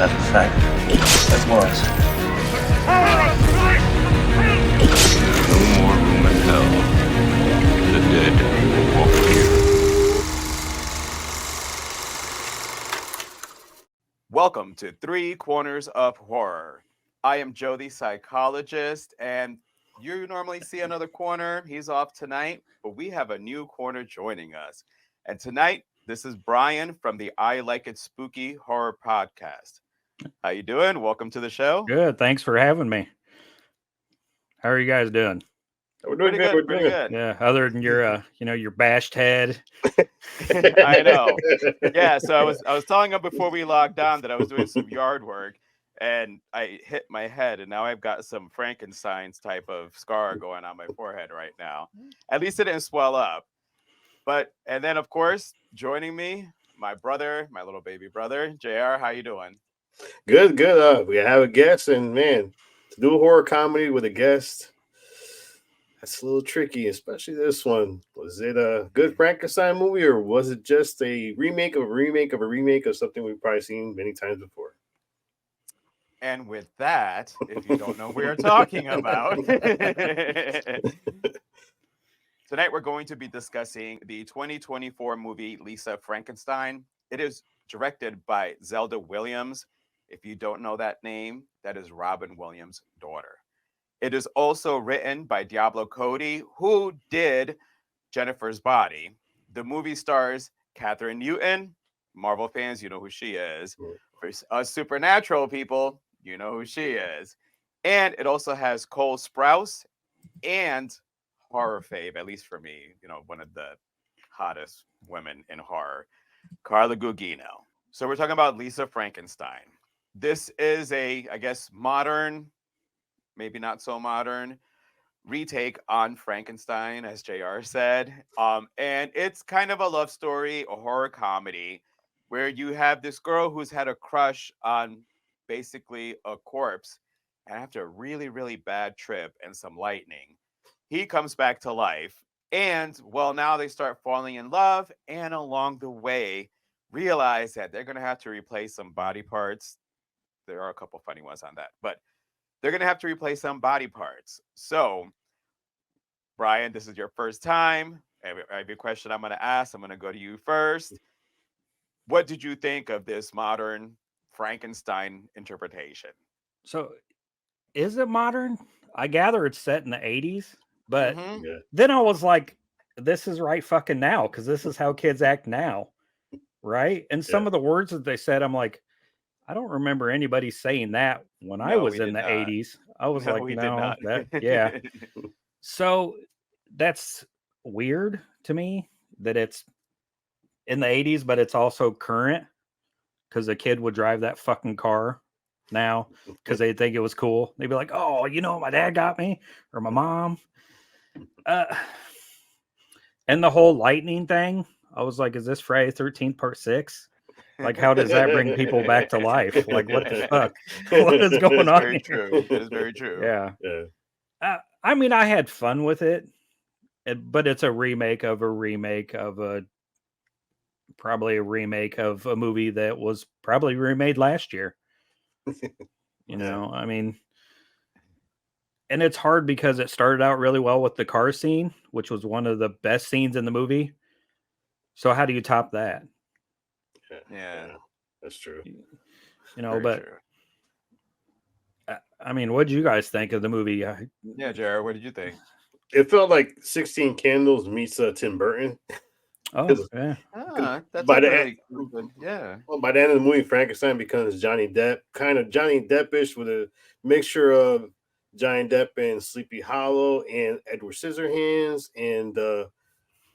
That's a fact. That's Lawrence. No more room in hell. The dead walk here. Welcome to Three Corners of Horror. I am Joe, the psychologist, and you normally see another corner. He's off tonight, but we have a new corner joining us. And tonight, this is Brian from the I Like It Spooky Horror Podcast. How you doing? Welcome to the show. Good. Thanks for having me. How are you guys doing? We're doing Pretty good. We're pretty doing good. Yeah. Other than your, your bashed head. I know. Yeah. So I was telling him before we logged on that I was doing some yard work, and I hit my head, and now I've got some Frankenstein's type of scar going on my forehead right now. At least it didn't swell up. And then of course, joining me, my brother, my little baby brother, JR. How you doing? Good. We have a guest, and man, to do a horror comedy with a guest, that's a little tricky, especially this one. Was it a good Frankenstein movie, or was it just a remake of a remake of a remake of something we've probably seen many times before? And with that, if you don't know what we're talking about, tonight we're going to be discussing the 2024 movie Lisa Frankenstein. It is directed by Zelda Williams. If you don't know that name, that is Robin Williams' daughter. It is also written by Diablo Cody, who did Jennifer's Body. The movie stars Catherine Newton. Marvel fans, you know who she is. For us Supernatural people, you know who she is. And it also has Cole Sprouse and horror fave, at least for me, one of the hottest women in horror, Carla Gugino. So we're talking about Lisa Frankenstein. This is a, I guess, modern, maybe not so modern, retake on Frankenstein, as JR said. And it's kind of a love story, a horror comedy, where you have this girl who's had a crush on basically a corpse, and after a really, really bad trip and some lightning, he comes back to life. And well, now they start falling in love, and along the way, realize that they're going to have to replace some body parts. There are a couple funny ones on that, but they're going to have to replace some body parts. So, Brian, this is your first time. Every question I'm going to ask, I'm going to go to you first. What did you think of this modern Frankenstein interpretation? So is it modern? I gather it's set in the 80s, but Yeah. then I was like, this is right fucking now, because this is how kids act now. Right. And some of the words that they said, I'm like, I don't remember anybody saying that when I was in the 80s. I was like, no, yeah. So that's weird to me that it's in the 80s, but it's also current, because a kid would drive that fucking car now because they think it was cool. They'd be like, oh, my dad got me, or my mom. And the whole lightning thing, I was like, is this Friday the 13th part 6? Like, how does that bring people back to life? Like, what the fuck? What is going on Very here? true. That is very true. Yeah. I mean, I had fun with it, but it's a remake of probably a remake of a movie that was probably remade last year. I mean, and it's hard because it started out really well with the car scene, which was one of the best scenes in the movie. So how do you top that? Yeah, that's true. But true. I mean, what did you guys think of the movie? Yeah, Jared, what did you think? It felt like 16 Candles meets Tim Burton. Oh, yeah. That's by the end, yeah. Well, by the end of the movie, Frankenstein becomes Johnny Depp, kind of Johnny Depp-ish, with a mixture of Johnny Depp and Sleepy Hollow and Edward Scissorhands and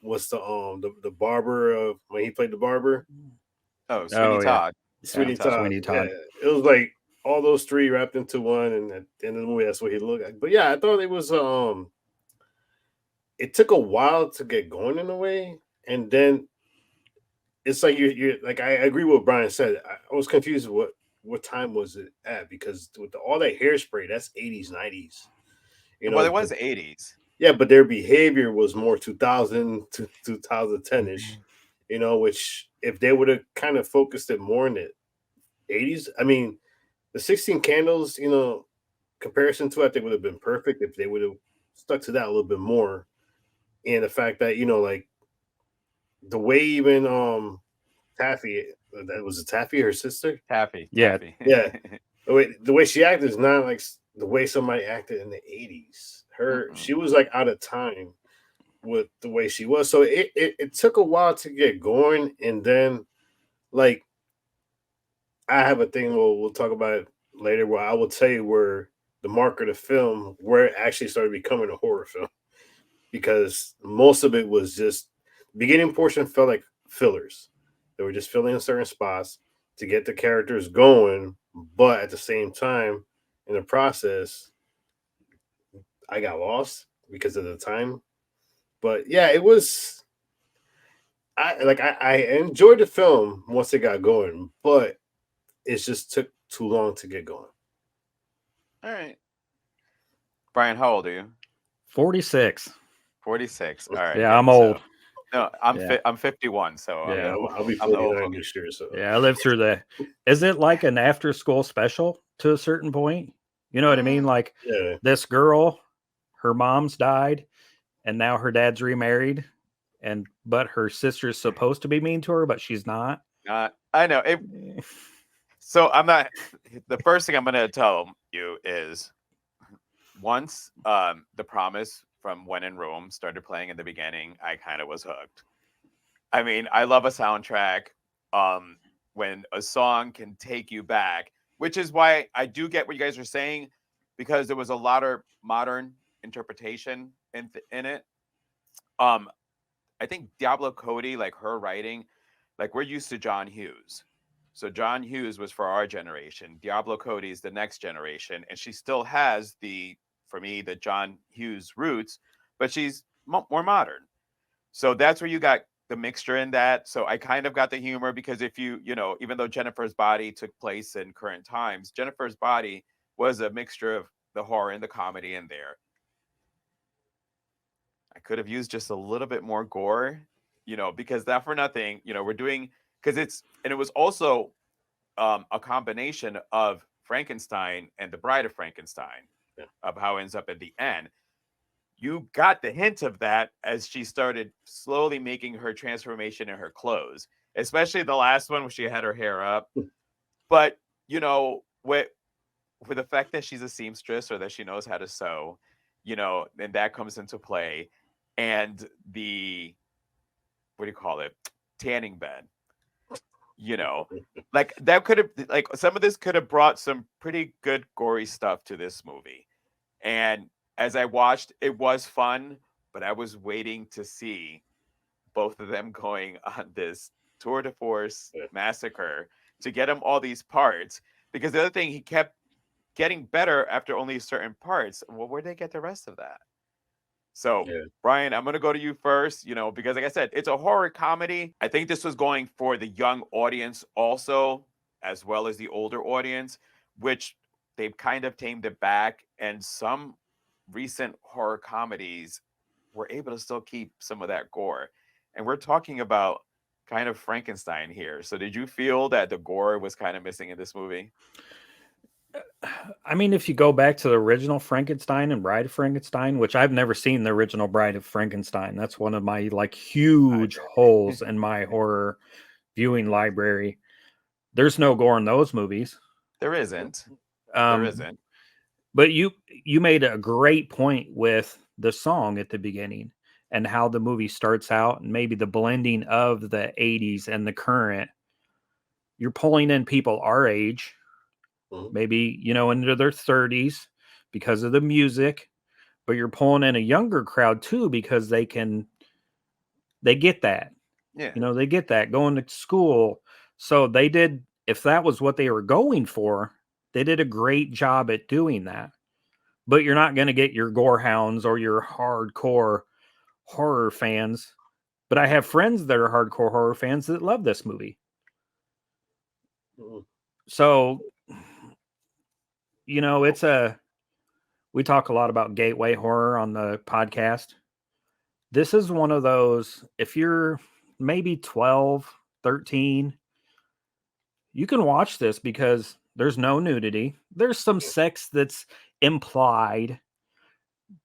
what's the barber of when he played the barber? Oh, Sweeney Todd. Sweeney Todd. Yeah. It was like all those three wrapped into one, and at the end of the movie, that's what he looked like. But yeah, I thought it was it took a while to get going in a way, and then it's like you're like, I agree with what Brian said. I was confused what time was it at, because with all that hairspray, that's 80s, 90s. Well, it was 80s. Yeah, but their behavior was more 2000 to 2010-ish, which if they would have kind of focused it more in it 80s. I mean, the 16 Candles, comparison to, I think would have been perfect if they would have stuck to that a little bit more. And the fact that, like the way even Taffy, that was it Taffy, her sister? Taffy. Yeah. Taffy. Yeah. The way she acted is not like the way somebody acted in the 80s. She was like out of time with the way she was. So it took a while to get going. And then, like, I have a thing we'll talk about it later where I will tell you where the mark of the film, where it actually started becoming a horror film. Because most of it was just, the beginning portion felt like fillers. They were just filling in certain spots to get the characters going. But at the same time, in the process, I got lost because of the time. But yeah, it was, I enjoyed the film once it got going, but it just took too long to get going. All right. Brian, how old are you? 46. 46. All right. Yeah, I'm old. No, I'm 51. So Yeah. I'll be I'm the old 49 one. this year. So Yeah, I lived through the. Is it like an after school special to a certain point? You know what I mean? Like yeah, this girl, her mom's died, and now her dad's remarried, but her sister's supposed to be mean to her, but she's not. I know it. So I'm not. The first thing I'm going to tell you is, once The Promise from When in Rome started playing in the beginning, I kind of was hooked. I mean, I love a soundtrack. When a song can take you back, which is why I do get what you guys are saying, because there was a lot of modern interpretation in it. I think Diablo Cody, like her writing, like we're used to John Hughes. So John Hughes was for our generation. Diablo Cody is the next generation, and she still has for me, the John Hughes roots, but she's more modern. So that's where you got the mixture in that. So I kind of got the humor, because if even though Jennifer's Body took place in current times, Jennifer's Body was a mixture of the horror and the comedy in there. I could have used just a little bit more gore, because that for nothing, we're doing, because it was also a combination of Frankenstein and the Bride of Frankenstein, of how it ends up at the end. You got the hint of that as she started slowly making her transformation in her clothes, especially the last one where she had her hair up. But, with the fact that she's a seamstress, or that she knows how to sew, and that comes into play. And the, what do you call it? Tanning bed, like that could have, like some of this could have brought some pretty good gory stuff to this movie. And as I watched, it was fun, but I was waiting to see both of them going on this tour de force massacre to get him all these parts. Because the other thing, he kept getting better after only certain parts. Well, where'd they get the rest of that? So, Brian, I'm going to go to you first, because like I said, it's a horror comedy. I think this was going for the young audience also, as well as the older audience, which they've kind of tamed it back. And some recent horror comedies were able to still keep some of that gore. And we're talking about kind of Frankenstein here. So did you feel that the gore was kind of missing in this movie? I mean, if you go back to the original Frankenstein and Bride of Frankenstein, which I've never seen the original Bride of Frankenstein. That's one of my huge holes in my horror viewing library. There's no gore in those movies. There isn't. There isn't. But you made a great point with the song at the beginning and how the movie starts out, and maybe the blending of the 80s and the current. You're pulling in people our age, maybe, into their 30s because of the music, but you're pulling in a younger crowd too, because they get that. Yeah. They get that going to school. So they did, if that was what they were going for, they did a great job at doing that. But you're not going to get your gore hounds or your hardcore horror fans. But I have friends that are hardcore horror fans that love this movie. So, we talk a lot about gateway horror on the podcast. This is one of those, if you're maybe 12, 13, you can watch this because there's no nudity. There's some sex that's implied.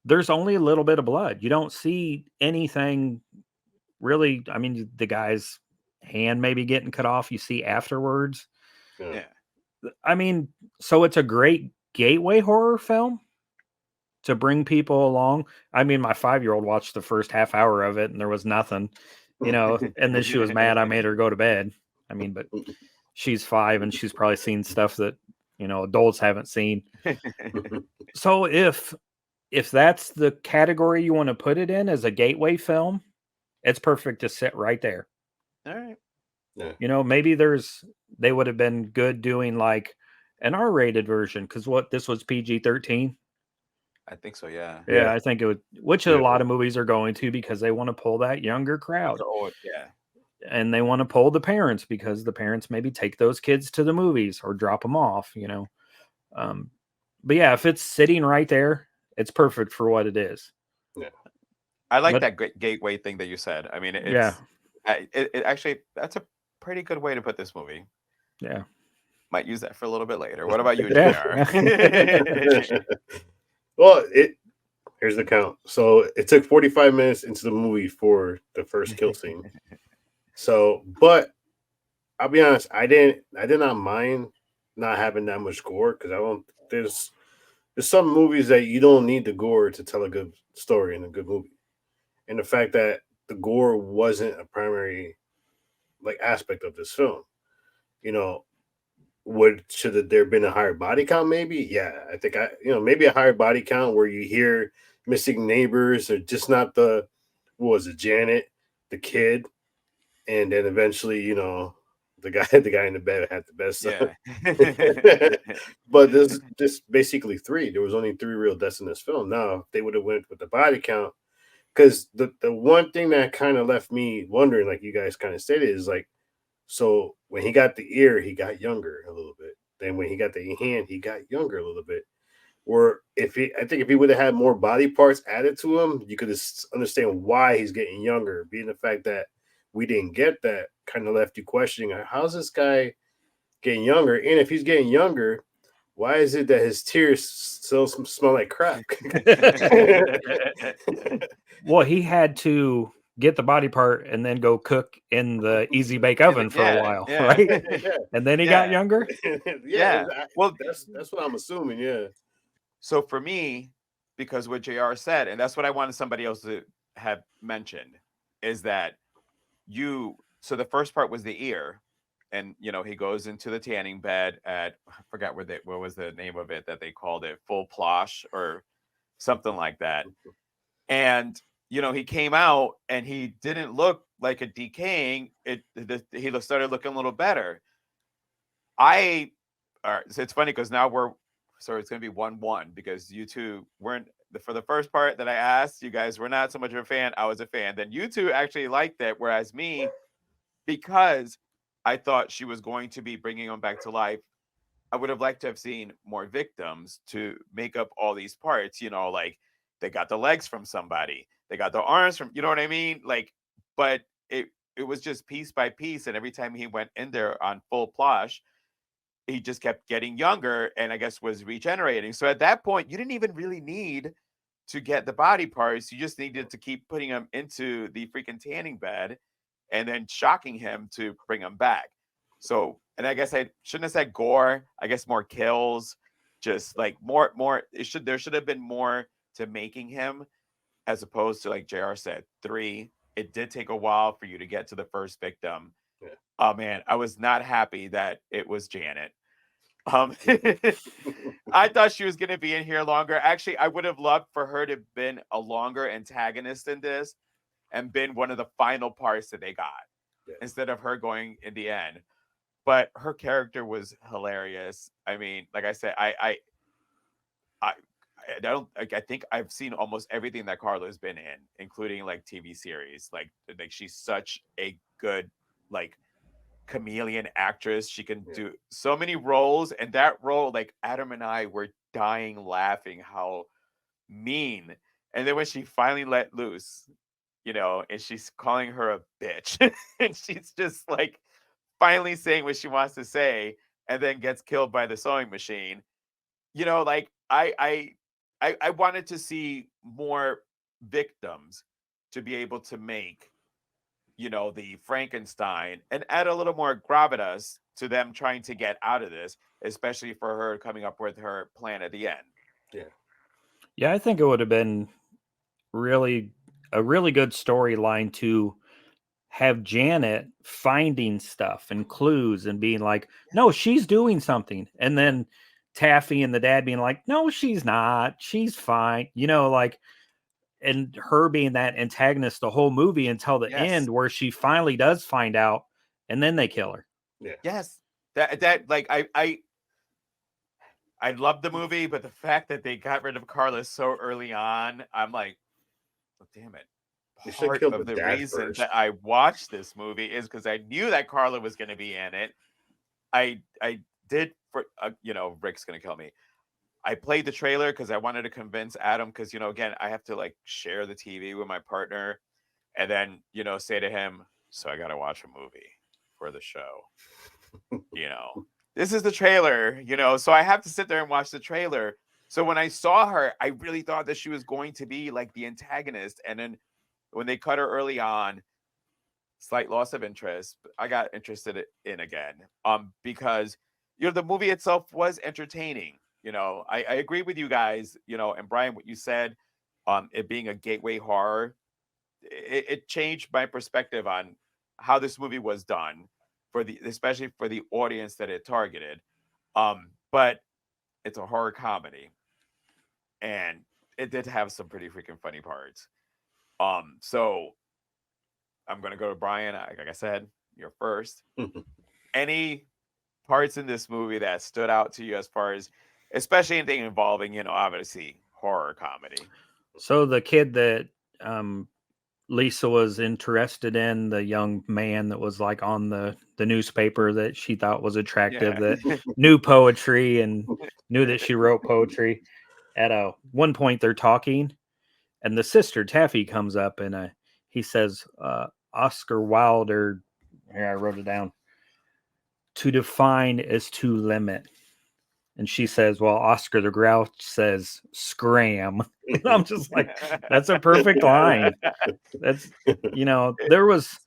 There's only a little bit of blood. You don't see anything really. I mean, the guy's hand maybe getting cut off. You see afterwards. Yeah. I mean, so it's a great gateway horror film to bring people along. I mean, my 5-year-old watched the first half hour of it and there was nothing, and then she was mad I made her go to bed. I mean, but she's 5 and she's probably seen stuff that, adults haven't seen. So if that's the category you want to put it in as a gateway film, it's perfect to sit right there. All right. Yeah. Maybe they would have been good doing like an R-rated version, because this was PG-13. I think so. Yeah. Yeah, I think it would, which a lot of movies are going to, because they want to pull that younger crowd. Yeah. And they want to pull the parents, because the parents maybe take those kids to the movies or drop them off, But yeah, if it's sitting right there, it's perfect for what it is. Yeah. I like that gateway thing that you said. I mean, it actually, that's a pretty good way to put this movie. Yeah. Might use that for a little bit later. What about you, JR? Well, here's the count. So it took 45 minutes into the movie for the first kill scene. So, but I'll be honest, I did not mind not having that much gore, because there's some movies that you don't need the gore to tell a good story in a good movie. And the fact that the gore wasn't a primary aspect of this film, should there been a higher body count? Maybe, yeah. I think maybe a higher body count where you hear missing neighbors, or just not Janet, the kid, and then eventually, the guy in the bed had the best. Yeah. But there's just basically 3. There was only 3 real deaths in this film. Now, if they would have went with the body count, because the one thing that kind of left me wondering, like you guys kind of stated, is so when he got the ear, he got younger a little bit. Then when he got the hand, he got younger a little bit. Or I think if he would have had more body parts added to him, you could understand why he's getting younger. Being the fact that we didn't get that, kind of left you questioning, how's this guy getting younger? And if he's getting younger, why is it that his tears still smell like crack? Well, he had to get the body part and then go cook in the easy bake oven for a while, right? And then he got younger. Well, that's what I'm assuming. Yeah. So for me, because what JR said, and that's what I wanted somebody else to have mentioned, is that so the first part was the ear, and he goes into the tanning bed at, I forgot what was the name of it that they called it, full plosh or something like that. And he came out and he didn't look like a decaying. He started looking a little better. So it's funny because now it's going to be 1-1, because you two weren't, for the first part that I asked, you guys were not so much of a fan. I was a fan. Then you two actually liked it, whereas me, because I thought she was going to be bringing him back to life, I would have liked to have seen more victims to make up all these parts. Like they got the legs from somebody, they got the arms from, you know what I mean? But it was just piece by piece, and every time he went in there on full plosh, he just kept getting younger, and I guess was regenerating. So at that point, you didn't even really need to get the body parts. You just needed to keep putting him into the freaking tanning bed and then shocking him to bring him back. So, and I guess I shouldn't have said gore. I guess more kills, just more. There should have been more to making him, as opposed to, like JR said, 3. It did take a while for you to get to the first victim. Yeah. Oh man, I was not happy that it was Janet. I thought she was going to be in here longer. Actually, I would have loved for her to have been a longer antagonist in this and been one of the final parts that they got, instead of her going in the end. But her character was hilarious. I mean, like I said, I think I've seen almost everything that Carla's been in, including TV series. Like she's such a good chameleon actress. She can do so many roles, and that role, Adam and I were dying laughing how mean. And then when she finally let loose, and she's calling her a bitch, and she's just finally saying what she wants to say, and then gets killed by the sewing machine. You know, like I wanted to see more victims to be able to make, you know, the Frankenstein and add a little more gravitas to them trying to get out of this, especially for her coming up with her plan at the end. Yeah. Yeah, I think it would have been really a really good storyline to have Janet finding stuff and clues and being like, no, she's doing something. And then Taffy and the dad being like, no, she's not. She's fine. You know, like, and her being that antagonist the whole movie until the Yes. end where she finally does find out and then they kill her. Yeah. Yes. That like I love the movie, but the fact that they got rid of Carla so early on, I'm like, oh, damn it. They should Part kill of the the dad reason first. that I watched this movie is because I knew that Carla was going to be in it. I did for you know, Rick's going to kill me. I played the trailer because I wanted to convince Adam, because, you know, again, I have to like share the TV with my partner and then, you know, say to him, so I got to watch a movie for the show. You know, this is the trailer, you know, so I have to sit there and watch the trailer. So when I saw her, I really thought that she was going to be like the antagonist. And then when they cut her early on, slight loss of interest. I got interested in again, because, you know, the movie itself was entertaining. You know, I agree with you guys, you know, and Brian, what you said, it being a gateway horror, it changed my perspective on how this movie was done for the, especially for the audience that it targeted. But it's a horror comedy, and it did have some pretty freaking funny parts. So I'm gonna go to Brian. Like I said, you're first. Any parts in this movie that stood out to you as far as, especially anything involving, you know, obviously horror comedy? So the kid that Lisa was interested in, the young man that was like on the newspaper that she thought was attractive, Yeah. that knew poetry and knew that she wrote poetry. At one point they're talking, and the sister Taffy comes up and he says, Oscar Wilde, here I wrote it down, to define is to limit. And she says, well, Oscar the Grouch says scram. And I'm just like, that's a perfect line. That's, you know, there was,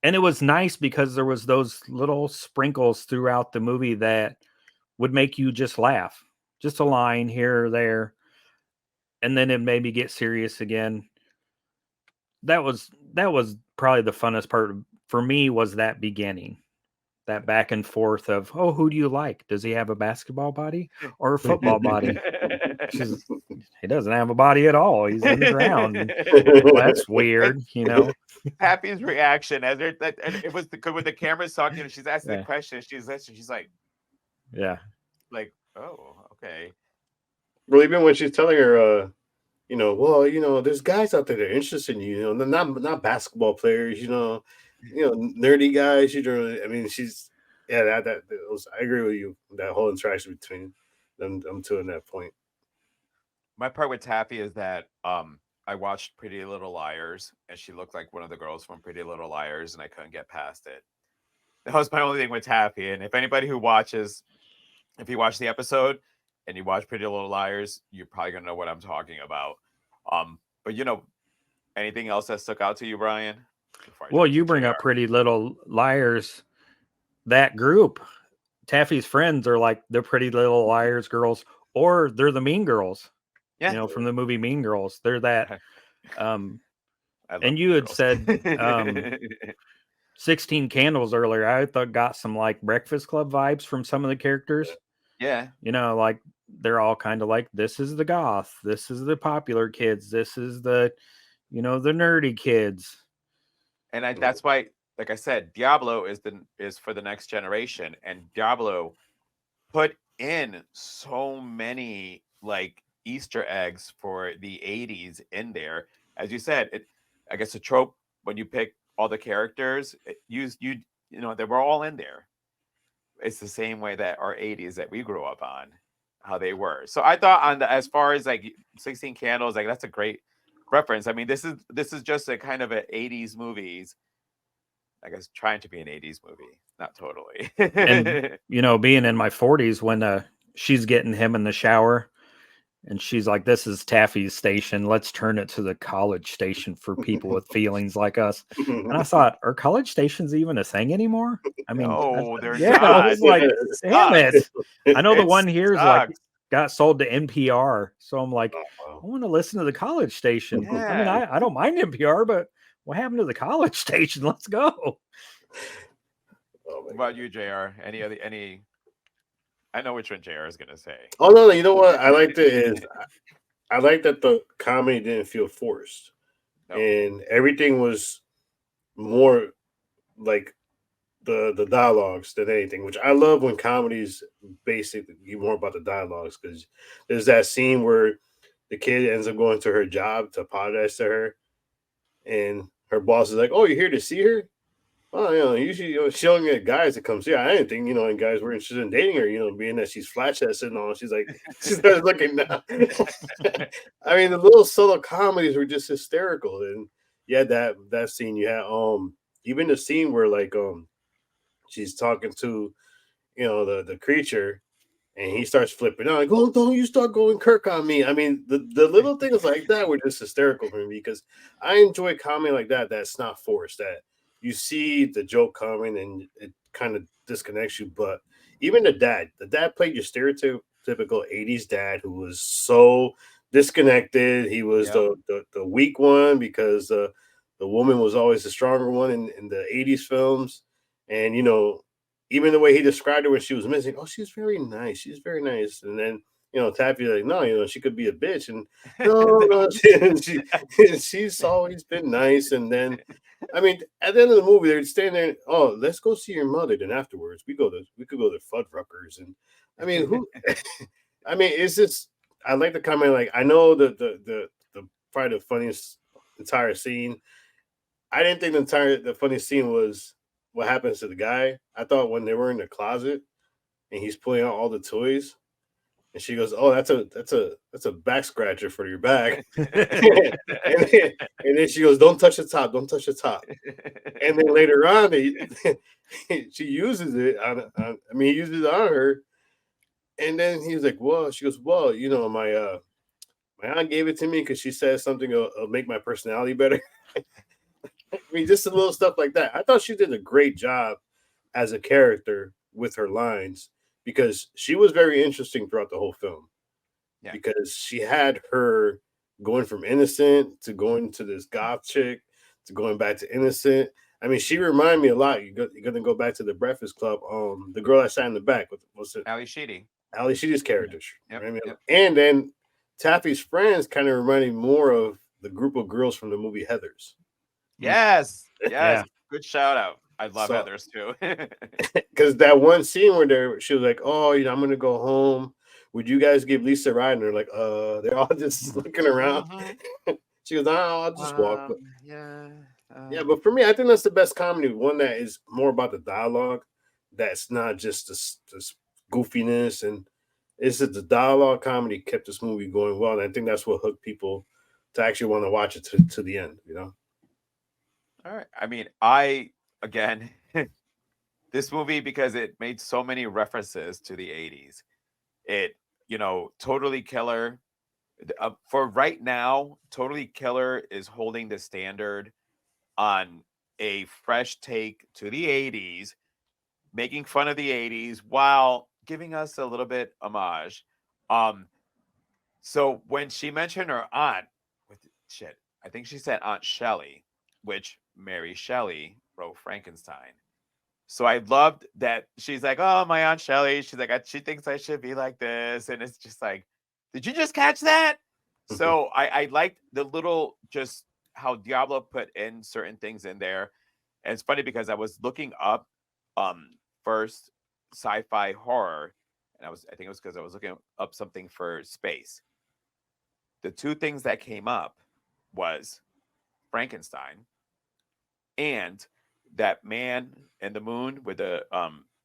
and it was nice because there was those little sprinkles throughout the movie that would make you just laugh, just a line here or there. And then it made me get serious again. That was probably the funnest part for me, was that beginning, that back and forth of, oh, who do you like? Does he have a basketball body or a football body? He doesn't have a body at all. He's in the ground. Well, that's weird, you know. Happy's reaction as it was when the camera's talking and she's asking the question, she's like, yeah, like, oh, okay. Well, even when she's telling her, you know, well, you know, there's guys out there that are interested in you, you know, not basketball players, you know, nerdy guys. You know, I mean, she's that was, I agree with you. That whole interaction between them two in that point. My part with Taffy is that I watched Pretty Little Liars, and she looked like one of the girls from Pretty Little Liars, and I couldn't get past it. That was my only thing with Taffy. And if anybody who watches, if you watch the episode and you watch Pretty Little Liars, you're probably gonna know what I'm talking about. But you know, anything else that stuck out to you, Brian? Well, you bring up Pretty Little Liars. That group, Taffy's friends are like the Pretty Little Liars girls, or they're the Mean Girls. Yeah. You know, from the movie Mean Girls. They're that. And you had girls. said 16 Candles earlier. I thought got some like Breakfast Club vibes from some of the characters. Yeah. You know, like they're all kind of like, this is the goth, this is the popular kids, this is the, you know, the nerdy kids. And that's why, like I said, Diablo is for the next generation, and Diablo put in so many like Easter eggs for the 80s in there. As you said, I guess a trope when you pick all the characters, you know, they were all in there. It's the same way that our 80s that we grew up on, how they were. So I thought as far as like 16 Candles, like that's a great reference. I mean, this is just a kind of an 80s movies, I guess, trying to be an 80s movie. not totally. And being in my 40s when she's getting him in the shower and she's like, this is Taffy's station, let's turn it to the college station for people with feelings like us. And I thought, are college stations even a thing anymore? I mean, No, they're yeah, not. I was like, damn it. I know the It one here is like sucks. got sold to NPR, so I'm like, Oh, I want to listen to the college station. I mean, Yeah. I don't mind NPR, but what happened to the college station? Let's go. oh What my about God. you, JR? Any I know which one JR is gonna say. Oh no, you know what I liked it is I like that the comedy didn't feel forced, No. and everything was more like the dialogues than anything, which I love when comedies basically more about the dialogues, because there's that scene where the kid ends up going to her job to apologize to her, and her boss is like, "Oh, you're here to see her? Oh, usually she only get guys that come see her. I didn't think and guys were interested in dating her. Being that she's flat chested and all. She's like, she starts looking now. I mean, the little subtle comedies were just hysterical, and yeah, that scene you had even the scene where like she's talking to the creature, and he starts flipping out like, oh, don't you start going Kirk on me. I mean, the little things like that were just hysterical for me, because I enjoy comedy like that that's not forced, that you see the joke coming and it kind of disconnects you. But even the dad played your stereotypical 80s dad who was so disconnected. He was Yep. the weak one, because the woman was always the stronger one in the 80s films. And even the way he described her when she was missing, oh, she's very nice. She's very nice. And then, Taffy like, no, she could be a bitch. And no, she's always been nice. And then, I mean, at the end of the movie, they're standing there. Oh, let's go see your mother. Then afterwards, we could go to Fuddruckers. And I mean, who? I mean, it's just I like the comment. Like, I know the probably the funniest entire scene. I didn't think the funniest scene was what happens to the guy. I thought when they were in the closet and he's pulling out all the toys, and she goes, "Oh, that's a back scratcher for your back." and then she goes, "Don't touch the top. Don't touch the top." And then later on, she uses it on. I mean, he uses it on her, and then he's like, "Well," she goes, "Well, my aunt gave it to me because she said something will make my personality better." I mean, just a little stuff like that. I thought she did a great job as a character with her lines, because she was very interesting throughout the whole film. Yeah. Because she had her going from innocent to going to this goth chick to going back to innocent. I mean, she reminded me a lot. You're gonna go back to the Breakfast Club. The girl that sat in the back, what's it? Ali Sheedy. Ali Sheedy's character. Yep, yep. And then Taffy's friends kind of reminded me more of the group of girls from the movie Heathers. Yes. Yeah. Good shout out. I love So- Heathers too. Because that one scene where she was like, "Oh, I'm gonna go home. Would you guys give Lisa a ride?" And they're like, they're all just looking around. She goes, "No, I'll just walk." But, yeah, but for me, I think that's the best comedy. One that is more about the dialogue. That's not just this goofiness, and it's that the dialogue comedy kept this movie going well. And I think that's what hooked people to actually want to watch it to the end. All right. I mean, again, this movie, because it made so many references to the 80s, it, Totally Killer. For right now, Totally Killer is holding the standard on a fresh take to the 80s, making fun of the 80s while giving us a little bit homage. So when she mentioned her aunt, I think she said Aunt Shelley, which Mary Shelley wrote Frankenstein. So I loved that she's like, "Oh, my Aunt Shelley." She's like, "She thinks I should be like this," and it's just like, did you just catch that? So I liked the little, just how Diablo put in certain things in there. And it's funny because I was looking up first sci-fi horror, and I think it was because I was looking up something for space. The two things that came up was Frankenstein and that Man in the Moon with the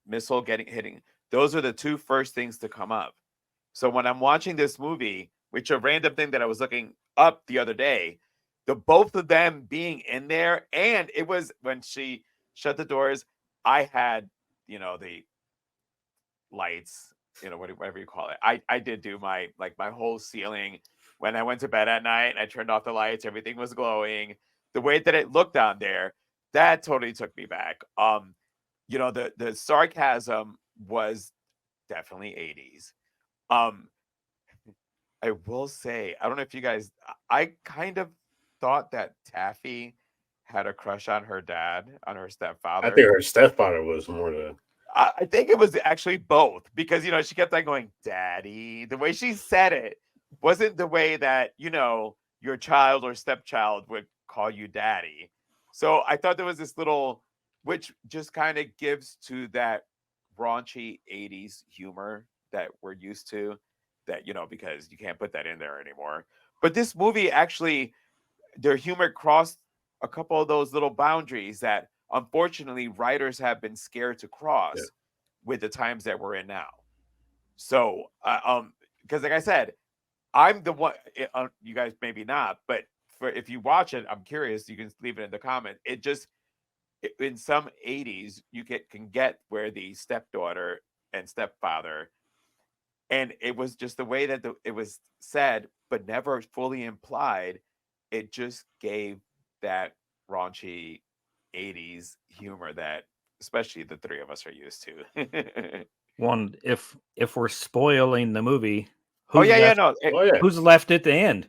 missile hitting. Those are the two first things to come up. So when I'm watching this movie, which a random thing that I was looking up the other day, the both of them being in there, and it was when she shut the doors, I had the lights, whatever you call it. I did do my whole ceiling when I went to bed at night. I turned off the lights, everything was glowing. The way that it looked down there, that totally took me back. The sarcasm was definitely 80s. I will say, I don't know if you guys, I kind of thought that Taffy had a crush on her dad, on her stepfather. I think her stepfather was more the. I think it was actually both, because she kept on going, "Daddy." The way she said it wasn't the way that your child or stepchild would call you daddy. So I thought there was this little, which just kind of gives to that raunchy 80s humor that we're used to, that because you can't put that in there anymore. But this movie actually, their humor crossed a couple of those little boundaries that unfortunately writers have been scared to cross with the times that we're in now. So because like I said, I'm the one, you guys maybe not, but if you watch it, I'm curious, you can leave it in the comment. It just, in some 80s you can get where the stepdaughter and stepfather, and it was just the way that it was said but never fully implied, it just gave that raunchy 80s humor that especially the three of us are used to. One, if we're spoiling the movie, who's left at the end?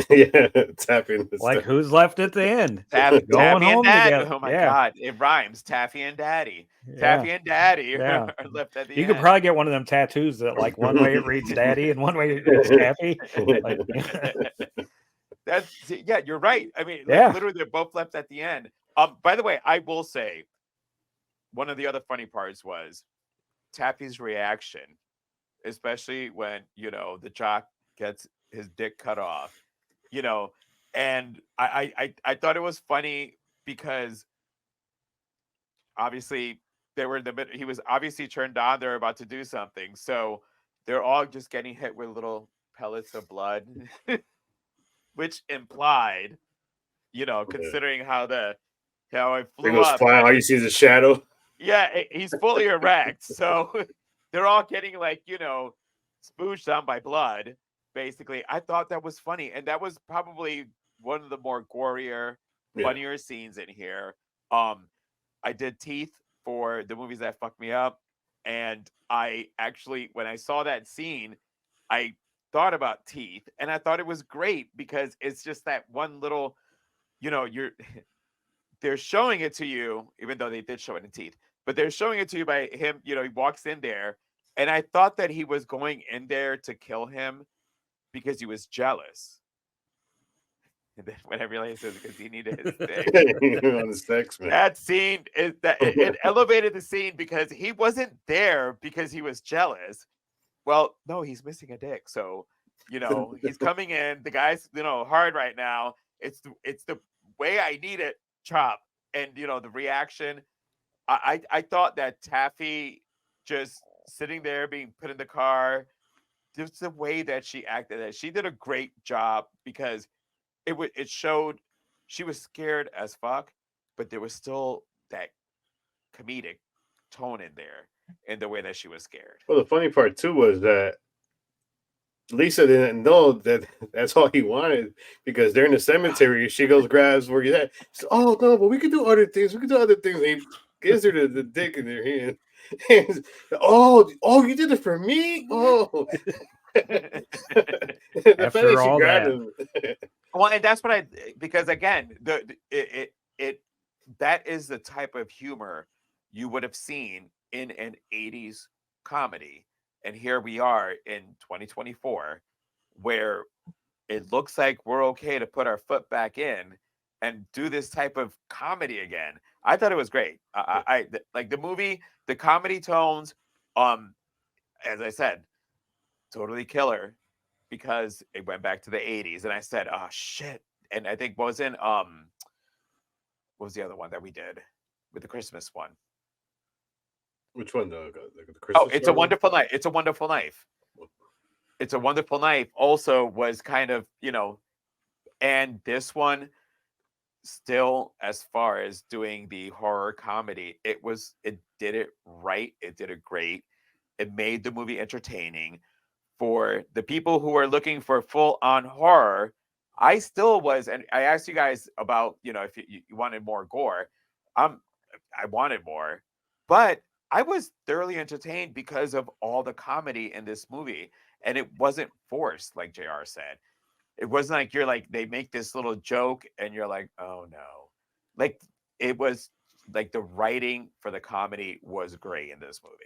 Yeah, tapping. Who's left at the end? Taffy Going home and Daddy. together. Oh my God, it rhymes. Taffy and Daddy. Taffy and Daddy are left at the end. You could probably get one of them tattoos that one way it reads Daddy and one way it reads Taffy. You're right. I mean, literally, they're both left at the end. By the way, I will say, one of the other funny parts was Taffy's reaction, especially when the jock gets his dick cut off, and I thought it was funny because obviously they were in the middle. He was obviously turned on. They're about to do something, so they're all just getting hit with little pellets of blood, which implied, considering how it flew up. All you see is a shadow. Yeah, he's fully erect, so they're all getting spooged on by blood. Basically, I thought that was funny, and that was probably one of the more gorier, funnier scenes in here. I did Teeth for the movies that fucked me up, and I actually, when I saw that scene, I thought about Teeth, and I thought it was great because it's just that one little, they're showing it to you, even though they did show it in Teeth, but they're showing it to you by him, he walks in there, and I thought that he was going in there to kill him because he was jealous. And then when I realized it was because he needed his dick. That scene it elevated the scene because he wasn't there because he was jealous. Well, no, he's missing a dick. So, he's coming in. The guy's, hard right now. It's the way I need it, chop. And the reaction. I thought that Taffy just sitting there being put in the car, just the way that she acted, that she did a great job because it showed she was scared as fuck, but there was still that comedic tone in there in the way that she was scared. Well, the funny part too was that Lisa didn't know that that's all he wanted, because they're in the cemetery. She goes, grabs where he's at. Says, oh no, but we can do other things. We can do other things. And he gives her the dick in her hand. And, oh, you did it for me? Oh. After all that. Well, and that's what because again, that is the type of humor you would have seen in an 80s comedy. And here we are in 2024, where it looks like we're okay to put our foot back in and do this type of comedy again. I thought it was great. I like the movie, the comedy tones. As I said, totally killer because it went back to the 80s. And I said, oh shit. And I think what was the other one that we did with the Christmas one? Which one? The Christmas It's a Wonderful Knife. It's a Wonderful Knife. It's a Wonderful Knife also was kind of, and this one, still, as far as doing the horror comedy, it did it right. It did it great. It made the movie entertaining. For the people who are looking for full on horror, I still was, and I asked you guys about, if you wanted more gore. I wanted more, but I was thoroughly entertained because of all the comedy in this movie, and it wasn't forced, like JR said. It wasn't like you're like they make this little joke and you're like, oh no. Like it was like the writing for the comedy was great in this movie.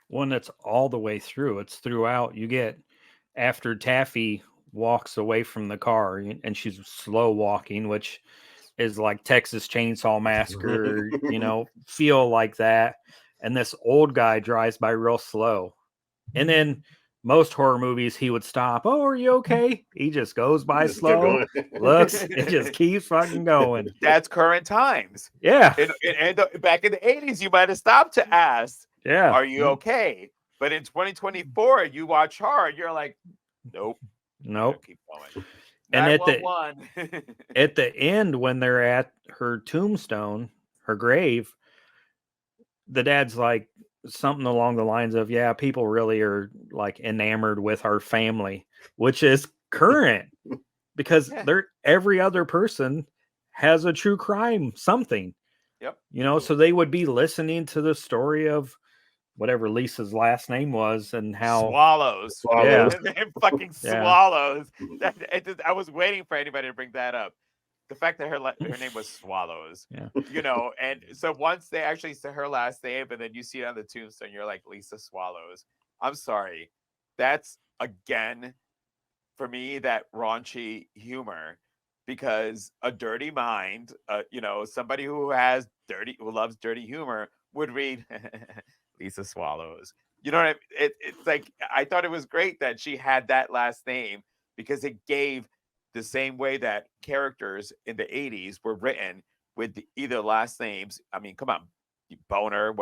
One that's all the way through. It's throughout. You get after Taffy walks away from the car and she's slow walking, which is like Texas Chainsaw Massacre, feel like that. And this old guy drives by real slow. And then most horror movies, he would stop. Oh, are you okay? He just goes by slow, looks, it just keeps fucking going. That's current times. Yeah. And back in the 80s, you might have stopped to ask, yeah, are you okay? But in 2024, you watch horror, you're like, nope. Keep going. And at the end, when they're at her tombstone, her grave, the dad's like something along the lines of, yeah, people really are like enamored with our family, which is current because every other person has a true crime, something. Yep. So they would be listening to the story of whatever Lisa's last name was and how Swallows. Yeah. Fucking Swallows. I was waiting for anybody to bring that up. The fact that her name was Swallows, and so once they actually say her last name and then you see it on the tombstone, you're like, Lisa Swallows. I'm sorry. That's, again, for me, that raunchy humor, because a dirty mind, somebody who loves dirty humor would read Lisa Swallows. You know what it's like, I thought it was great that she had that last name because it gave the same way that characters in the 80s were written with either last names. I mean, come on, Boner,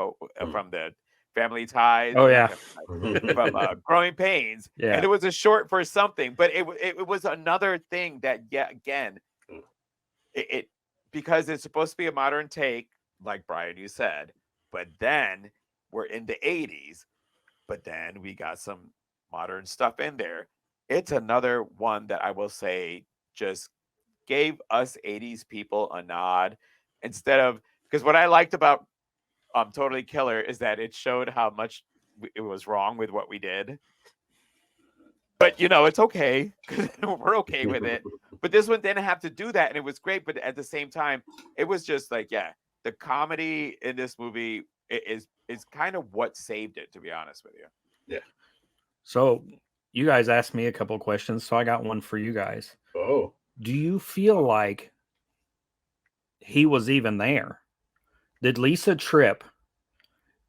from the Family Ties. Oh yeah, from Growing Pains. Yeah, and it was a short for something, but it was another thing that again, it because it's supposed to be a modern take, like Brian, you said, but then we're in the 80s, but then we got some modern stuff in there. It's another one that I will say just gave us 80s people a nod instead of, because what I liked about Totally Killer is that it showed how much it was wrong with what we did. But it's okay because we're okay with it. But this one didn't have to do that, and it was great. But at the same time, it was just like, the comedy in this movie is kind of what saved it, to be honest with you. Yeah. So you guys asked me a couple questions, so I got one for you guys. Oh. Do you feel like he was even there? Did Lisa trip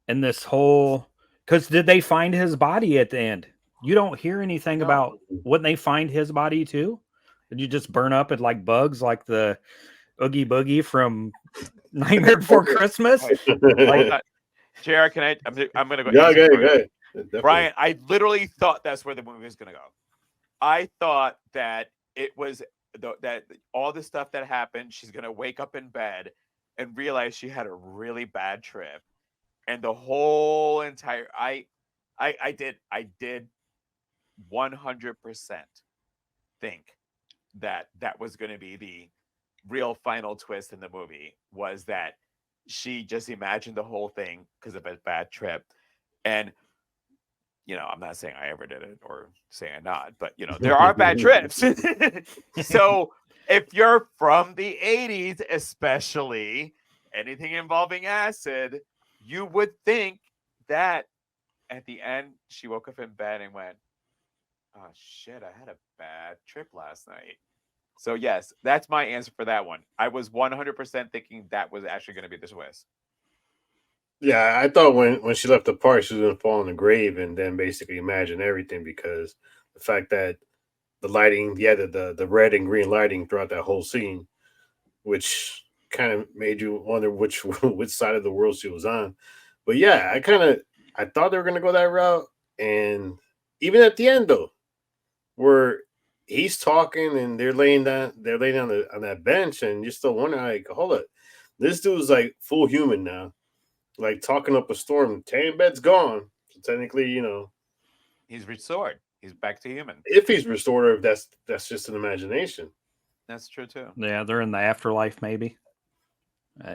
in this whole... Because did they find his body at the end? You don't hear anything about when they find his body too? Did you just burn up it like bugs, like the Oogie Boogie from Nightmare Before Christmas? JR, can I? I'm going to go. Yeah, good. Brian, I literally thought that's where the movie was going to go. I thought that it was that all the stuff that happened, she's going to wake up in bed and realize she had a really bad trip, and the whole entire I did 100% think that was going to be the real final twist in the movie, was that she just imagined the whole thing because of a bad trip. And I'm not saying I ever did it or saying I'm not, but there are bad trips. So if you're from the 80s, especially anything involving acid, you would think that at the end she woke up in bed and went, oh shit, I had a bad trip last night. So yes, that's my answer for that one. I was 100% thinking that was actually going to be the twist. Yeah, I thought when she left the park, she was going to fall in the grave and then basically imagine everything, because the fact that the lighting, the red and green lighting throughout that whole scene, which kind of made you wonder which side of the world she was on. But yeah, I thought they were going to go that route. And even at the end, though, where he's talking and they're laying down on that bench, and you're still wondering, like, hold it, this dude's like full human now, like talking up a storm. Tan bed's gone, so technically, He's restored. He's back to human. if he's restorative, that's just an imagination. That's true too. Yeah, they're in the afterlife, maybe.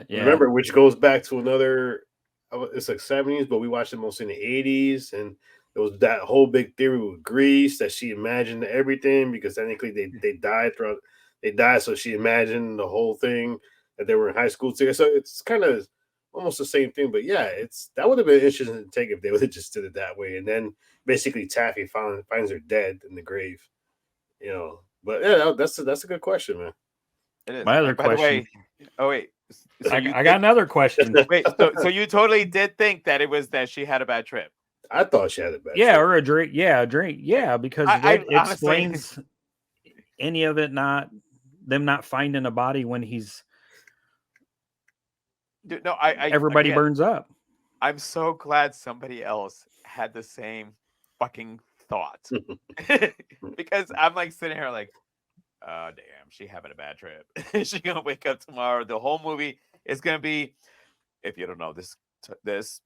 Yeah. Remember, which goes back to another. It's like 70s, but we watched it mostly in the 80s, and there was that whole big theory with Grease that she imagined everything because technically they died throughout. They died, so she imagined the whole thing that they were in high school together. So it's kind of almost the same thing, but yeah, that would have been interesting to take if they would have just did it that way, and then basically Taffy finds her dead in the grave, But yeah, that's a good question, man. It is. My other By the question. way, oh wait, so I got another question. Wait, so you totally did think that it was that she had a bad trip? I thought she had a bad Yeah, trip. or a drink. Yeah, a drink. Yeah, because I what explains any of it them not finding a body when he's Dude, no, everybody again, burns up. I'm so glad somebody else had the same fucking thought because I'm like sitting here like, oh damn, she having a bad trip. She gonna wake up tomorrow. The whole movie is gonna be, if you don't know this,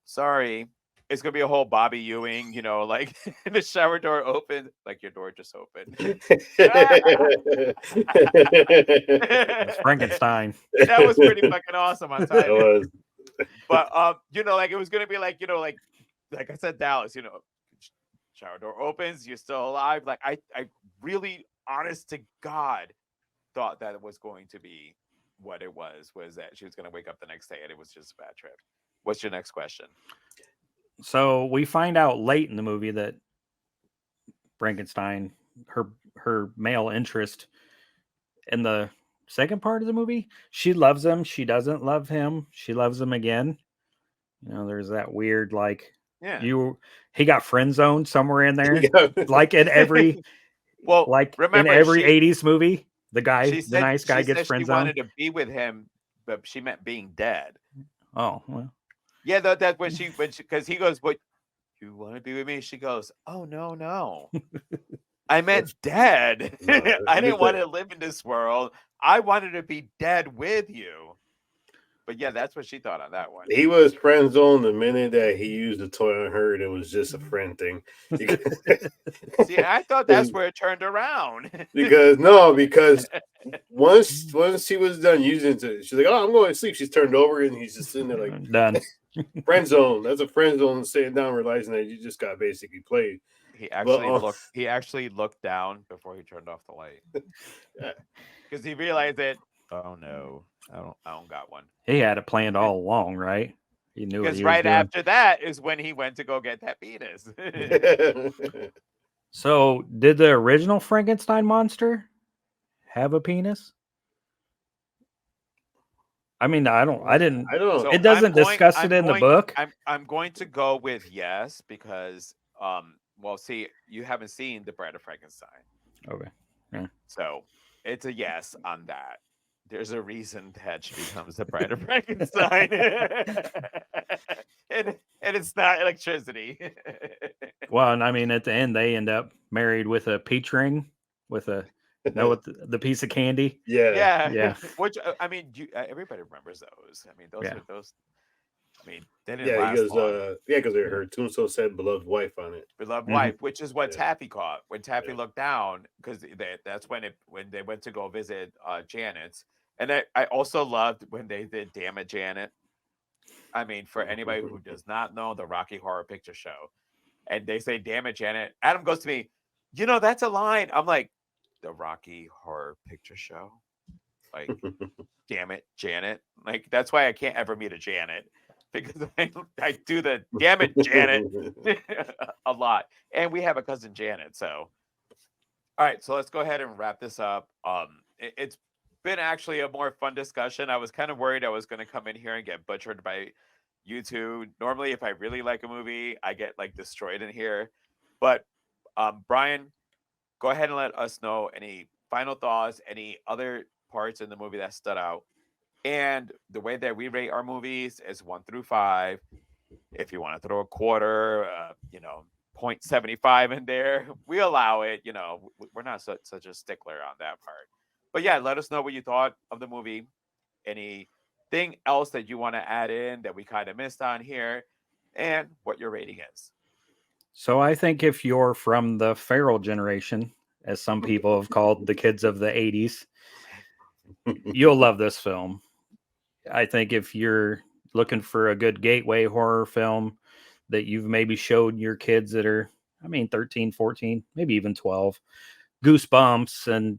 sorry, it's gonna be a whole Bobby Ewing, like the shower door opened, like your door just opened. It's Frankenstein. That was pretty fucking awesome on time. It was. But like it was gonna be like, like I said, Dallas, shower door opens, you're still alive. Like I really, honest to God, thought that it was going to be what it was that she was gonna wake up the next day and it was just a bad trip. What's your next question? So we find out late in the movie that Frankenstein, her male interest in the second part of the movie, she loves him. She doesn't love him. She loves him again. There's that weird, like, he got friend zoned somewhere in there. Like in every, remember, in every 80s movie, the nice guy gets friend zoned. She wanted to be with him, but she meant being dead. Oh, well. Yeah, that when she, because he goes, "What, you want to be with me?" She goes, "Oh no, I meant dead. I didn't want to live in this world. I wanted to be dead with you." But yeah, that's what she thought on that one. He was friend zoned the minute that he used the toy on her, and it was just a friend thing. See, I thought that's where it turned around. because once he was done using it, she's like, "Oh, I'm going to sleep." She's turned over, and he's just sitting there like, done. Friend zone. That's a friend zone. Sitting down, realizing that you just got basically played. He actually looked down before he turned off the light because he realized that. Oh no, I don't got one. He had it planned all along, right? He knew. Because right after that is when he went to go get that penis. So, did the original Frankenstein monster have a penis? I mean, I don't. So it doesn't discuss it in the book. I'm going to go with yes because well, see, you haven't seen The Bride of Frankenstein. Okay. Yeah. So it's a yes on that. There's a reason that she becomes the Bride of Frankenstein. and it's not electricity. Well, and I mean, at the end, they end up married with a peach ring, with the piece of candy. Yeah. Which I mean, everybody remembers those. I mean, those are those. I mean, they didn't last long. Because her tombstone said "beloved wife" on it. Beloved wife, which is what Taffy caught when Taffy looked down, because that's when they went to go visit Janet's. And I also loved when they did "Damn It, Janet." I mean, for anybody who does not know the Rocky Horror Picture Show, and they say "Damn It, Janet," Adam goes to me, that's a line. I'm like, the Rocky Horror Picture Show, like, damn it, Janet. Like, that's why I can't ever meet a Janet, because I do the "damn it, Janet" a lot, and we have a cousin Janet. So, all right, so let's go ahead and wrap this up. It's been actually a more fun discussion. I was kind of worried I was going to come in here and get butchered by you two. Normally, if I really like a movie, I get like destroyed in here. But Brian, go ahead and let us know any final thoughts, any other parts in the movie that stood out. And the way that we rate our movies is 1 through 5. If you want to throw a quarter, 0.75 in there. We allow it. You know, we're not such a stickler on that part. But yeah, let us know what you thought of the movie. Anything else that you want to add in that we kind of missed on here, and what your rating is. So I think if you're from the feral generation, as some people have called the kids of the 80s, you'll love this film. I think if you're looking for a good gateway horror film that you've maybe showed your kids that are, 13, 14, maybe even 12, Goosebumps and,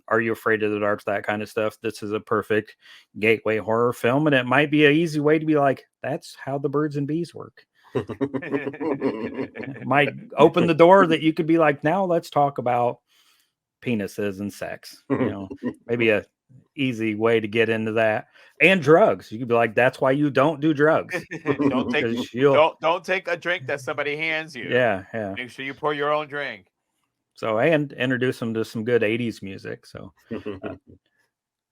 Are You Afraid of the Dark, that kind of stuff, this is a perfect gateway horror film. And it might be an easy way to be like, that's how the birds and bees work. It might open the door that you could be like, now let's talk about penises and sex. Maybe a easy way to get into that. And drugs. You could be like, that's why you don't do drugs. don't take a drink that somebody hands you. Yeah. Make sure you pour your own drink. So, and introduce them to some good 80s music. So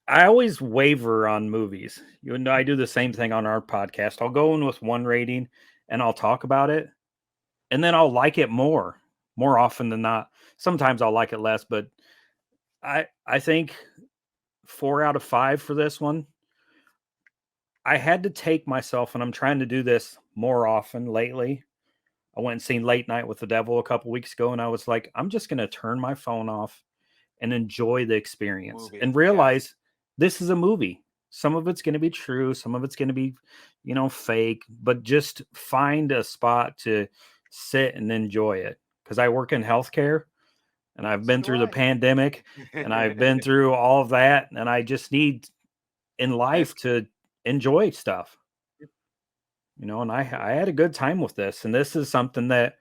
I always waver on movies. I do the same thing on our podcast. I'll go in with one rating and I'll talk about it, and then I'll like it more often than not. Sometimes I'll like it less, but I think 4 out of 5 for this one. I had to take myself, and I'm trying to do this more often lately. I went and seen Late Night with the Devil a couple weeks ago, and I was like, I'm just going to turn my phone off and enjoy the experience and realize this is a movie. Some of it's going to be true. Some of it's going to be, fake, but just find a spot to sit and enjoy it. Because I work in healthcare and I've been through the pandemic and I've been through all of that. And I just need in life to enjoy stuff, and I had a good time with this. And this is something that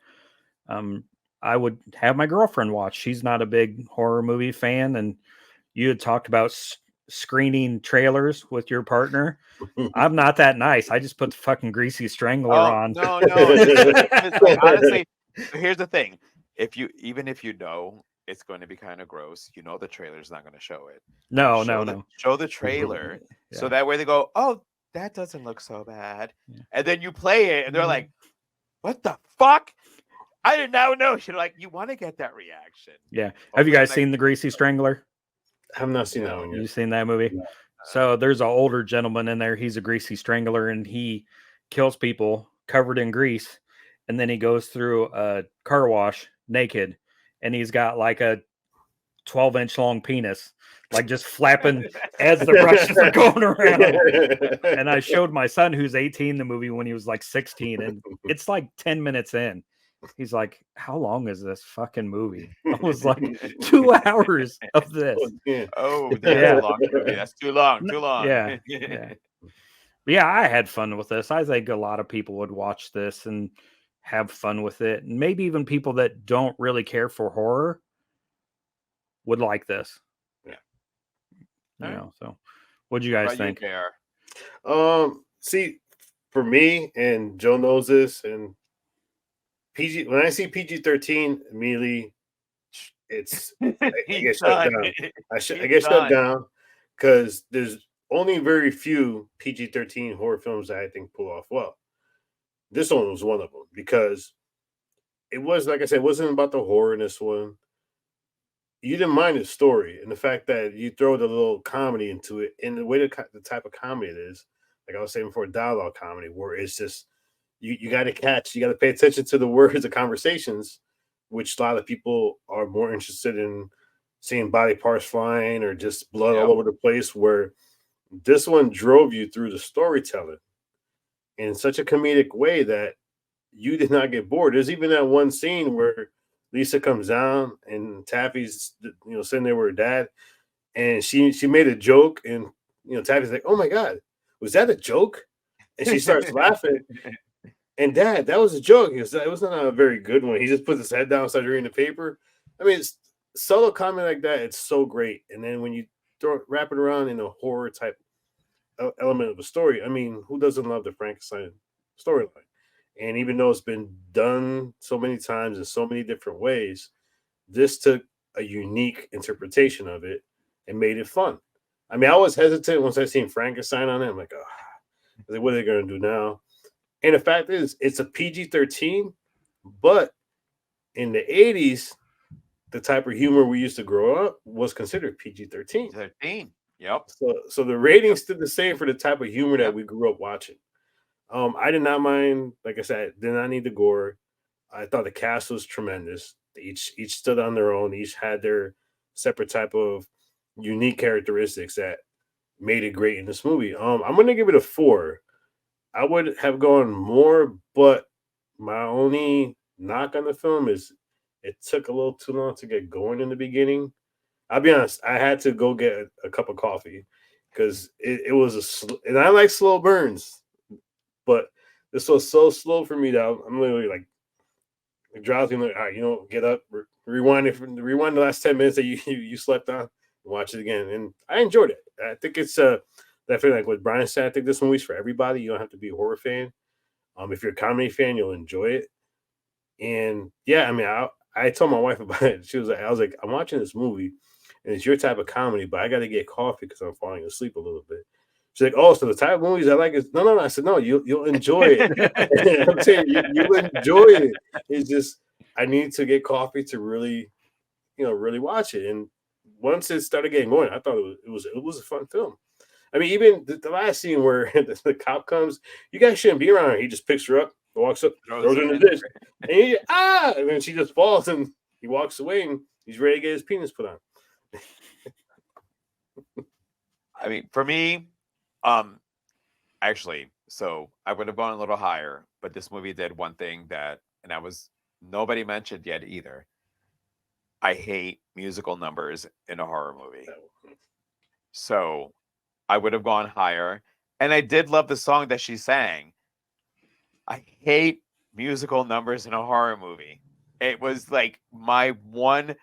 I would have my girlfriend watch. She's not a big horror movie fan. And you had talked about screening trailers with your partner. I'm not that nice. I just put the fucking Greasy Strangler on. No. Honestly, here's the thing. If you know it's going to be kind of gross, the trailer's not going to show it. No. Show the trailer so that way they go, oh, that doesn't look so bad. Yeah. And then you play it and they're like, what the fuck? I did not know. You're like, you want to get that reaction. Yeah. Have you guys seen The Greasy Strangler? I have not seen that one yet. You've seen that movie? Yeah. So there's an older gentleman in there. He's a greasy strangler and he kills people covered in grease. And then he goes through a car wash naked. And he's got like a 12-inch long penis, like just flapping as the brushes are going around. And I showed my son, who's 18, the movie when he was like 16. And it's like 10 minutes in. He's like, how long is this fucking movie? I was like, 2 hours of this. Oh, that's a long movie. That's too long. Yeah. Yeah, I had fun with this. I think a lot of people would watch this and have fun with it. And maybe even people that don't really care for horror would like this. Yeah. So what do you guys think? See, for me, and Joe knows this, and PG, when I see PG-13, immediately I get shut down. I get shut down because there's only very few PG-13 horror films that I think pull off well. This one was one of them because it was, like I said, it wasn't about the horror in this one. You didn't mind the story and the fact that you throw the little comedy into it, and the way the type of comedy it is, like I was saying before, dialogue comedy, where it's just you got to pay attention to the words of conversations, which a lot of people are more interested in seeing body parts flying or just blood all over the place, where this one drove you through the storytelling in such a comedic way that you did not get bored. There's even that one scene where Lisa comes down and Taffy's, sitting there with her dad, and she made a joke, and Taffy's like, "Oh my God, was that a joke?" And she starts laughing. And Dad, that was a joke. It was not a very good one. He just put his head down and started reading the paper. I mean, it's subtle comment like that. It's so great. And then when you wrap it around in a horror type element of a story, I mean, who doesn't love the Frankenstein storyline? And even though it's been done so many times in so many different ways, this took a unique interpretation of it and made it fun. I mean, I was hesitant once I seen Frankenstein on it. I'm like, what are they going to do now? And the fact is, it's a PG-13, But in the 80s, the type of humor we used to grow up was considered PG-13. 13. Yep. So the ratings stood the same for the type of humor that Yep. we grew up watching. I did not mind, like I said, did not need the gore. I thought the cast was tremendous. Each stood on their own. Each had their separate type of unique characteristics that made it great in this movie. I'm gonna give it a 4. I would have gone more, but my only knock on the film is it took a little too long to get going in the beginning. I'll be honest, I had to go get a cup of coffee because it was and I like slow burns, but this was so slow for me that I'm literally like drowsy. Like, all right, get up, rewind rewind the last 10 minutes that you slept on, and watch it again. And I enjoyed it. I think it's definitely like what Brian said. I think this movie's for everybody. You don't have to be a horror fan. If you're a comedy fan, you'll enjoy it. And yeah, I mean, I told my wife about it. I was like, I'm watching this movie, and it's your type of comedy, but I got to get coffee because I'm falling asleep a little bit. She's like, oh, so the type of movies I like is no. I said, no, you'll enjoy it. I'm saying you enjoy it. It's just I need to get coffee to really, really watch it. And once it started getting going, I thought it was a fun film. I mean, even the last scene where the cop comes, you guys shouldn't be around her. He just picks her up, walks up, throws her in the dish, and then she just falls, and he walks away, and he's ready to get his penis put on. I mean, for me, actually, so I would have gone a little higher, but this movie did one thing and nobody mentioned yet either. I hate musical numbers in a horror movie. So I would have gone higher. And I did love the song that she sang. I hate musical numbers in a horror movie. It was like my one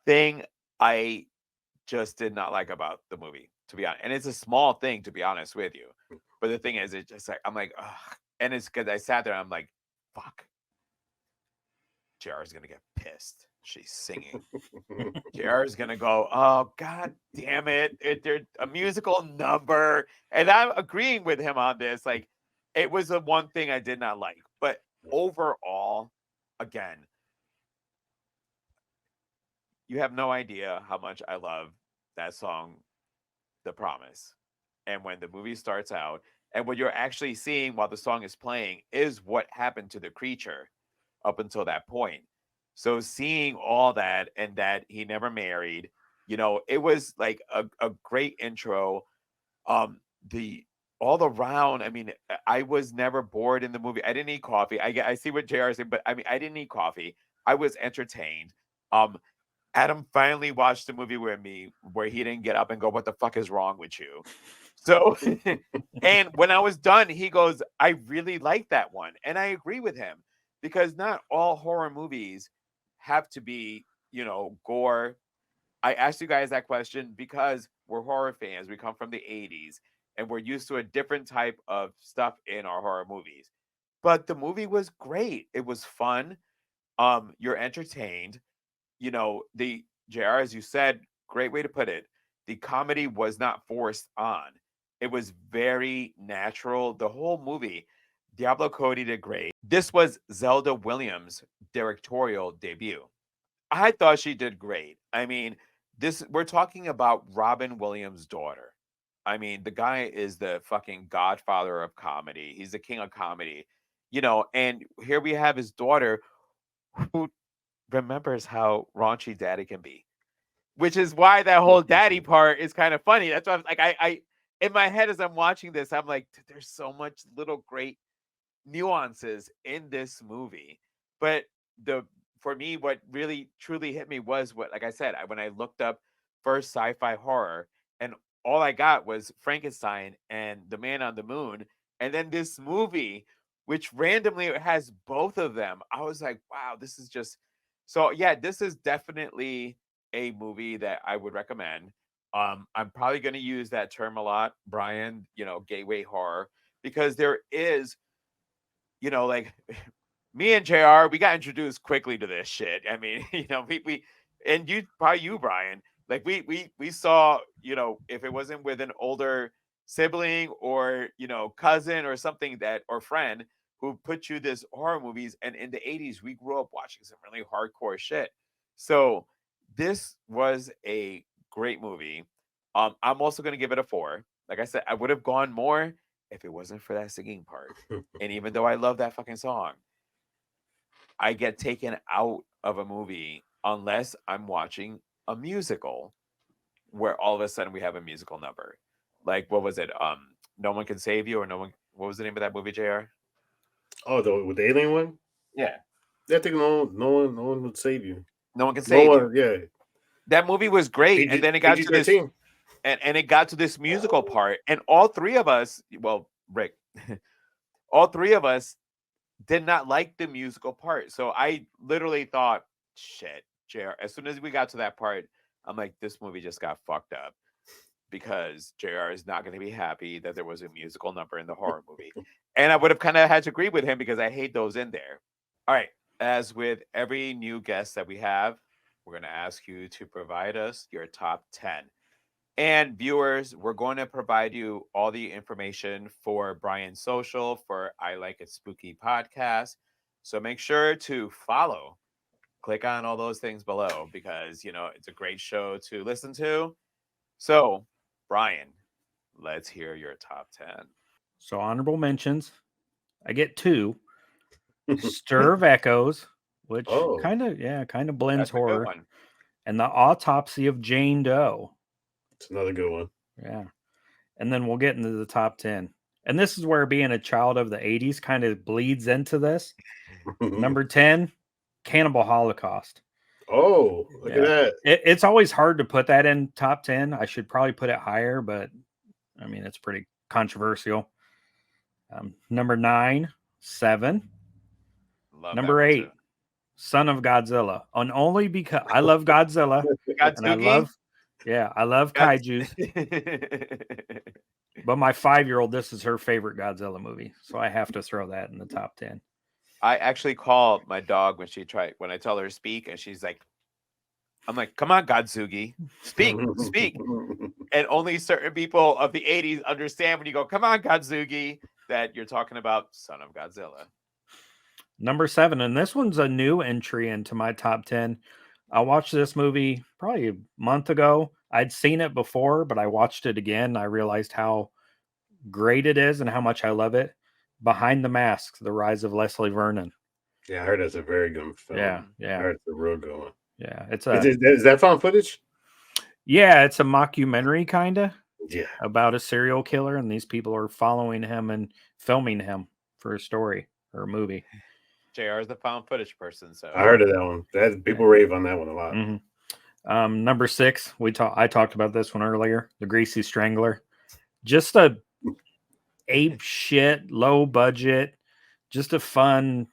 thing I just did not like about the movie, to be honest. And it's a small thing, to be honest with you. But the thing is, it's just like, I'm like, ugh. And it's because I sat there and I'm like, fuck. JR's going to get pissed. She's singing. JR's going to go, oh, God damn it. There's a musical number. And I'm agreeing with him on this. Like, it was the one thing I did not like. But overall, again, you have no idea how much I love that song, The Promise. And when the movie starts out, and what you're actually seeing while the song is playing is what happened to the creature up until that point. So seeing all that and that he never married, it was like a great intro. All around, I mean, I was never bored in the movie. I didn't eat coffee. I see what JR said, but I mean, I didn't eat coffee. I was entertained. Adam finally watched the movie with me where he didn't get up and go, what the fuck is wrong with you? So, and when I was done, he goes, I really like that one. And I agree with him because not all horror movies have to be, gore. I asked you guys that question because we're horror fans. We come from the 80s and we're used to a different type of stuff in our horror movies. But the movie was great. It was fun. You're entertained. The JR, as you said, great way to put it. The comedy was not forced on. It was very natural. The whole movie, Diablo Cody did great. This was Zelda Williams' directorial debut. I thought she did great. I mean, we're talking about Robin Williams' daughter. I mean, the guy is the fucking godfather of comedy. He's the king of comedy, and here we have his daughter who remembers how raunchy daddy can be, which is why that whole daddy part is kind of funny. That's why I'm like, I in my head as I'm watching this, I'm like, there's so much little great nuances in this movie. But for me, what really truly hit me was like I said, when I looked up first sci-fi horror, and all I got was Frankenstein and The Man on the Moon, and then this movie, which randomly has both of them. I was like, wow, this is just so. Yeah, this is definitely a movie that I would recommend. I'm probably going to use that term a lot, Brian, gateway horror, because there is, like me and JR, we got introduced quickly to this shit. I mean, we and you, Brian, like we saw, if it wasn't with an older sibling or, cousin or something or friend, who put you this horror movies. And in the 80s, we grew up watching some really hardcore shit. So this was a great movie. I'm also going to give it a 4. Like I said, I would have gone more if it wasn't for that singing part. And even though I love that fucking song, I get taken out of a movie unless I'm watching a musical where all of a sudden we have a musical number. Like, what was it? No One Can Save You, or No One. What was the name of that movie, JR? Oh, with the alien one? Yeah. I think no one would save you. No One Can Save You. Yeah. That movie was great. And then it got to this. And it got to this musical part. And all three of us, well, Rick, all three of us did not like the musical part. So I literally thought, shit, JR, as soon as we got to that part, I'm like, this movie just got fucked up because JR is not going to be happy that there was a musical number in the horror movie. And I would have kind of had to agree with him because I hate those in there. All right. As with every new guest that we have, we're going to ask you to provide us your top 10. And viewers, we're going to provide you all the information for Brian's social, for I Like It Spooky podcast. So make sure to follow. Click on all those things below because, you know, it's a great show to listen to. So, Brian, let's hear your top 10. So honorable mentions. I get 2. Stir of Echoes, which kind of blends horror. And The Autopsy of Jane Doe. It's another good one. Yeah. And then we'll get into the top 10. And this is where being a child of the 80s kind of bleeds into this. Number 10, Cannibal Holocaust. Oh, look at that. It's always hard to put that in top 10. I should probably put it higher, but I mean, it's pretty controversial. Number 9, 7. Number 8, Son of Godzilla. And only because I love Godzilla. And I love kaijus. But my 5-year-old, this is her favorite Godzilla movie. So I have to throw that in the top 10. I actually called my dog when I tell her to speak, and she's like, I'm like, come on, Godzugi, speak. And only certain people of the 80s understand when you go, come on, Godzugi, that you're talking about Son of Godzilla. Number 7, and this one's a new entry into my top 10. I watched this movie probably a month ago. I'd seen it before, but I watched it again. I realized how great it is and how much I love it. Behind the Mask, The Rise of Leslie Vernon. Yeah, I heard that's a very good film. Yeah. I heard it's a real good one. Yeah, is that found footage? Yeah, it's a mockumentary kind of. Yeah, about a serial killer, and these people are following him and filming him for a story or a movie. JR is the found footage person, so I heard of that one. People rave on that one a lot. Mm-hmm. Number 6, I talked about this one earlier. The Greasy Strangler, just a ape shit, low budget, just a fun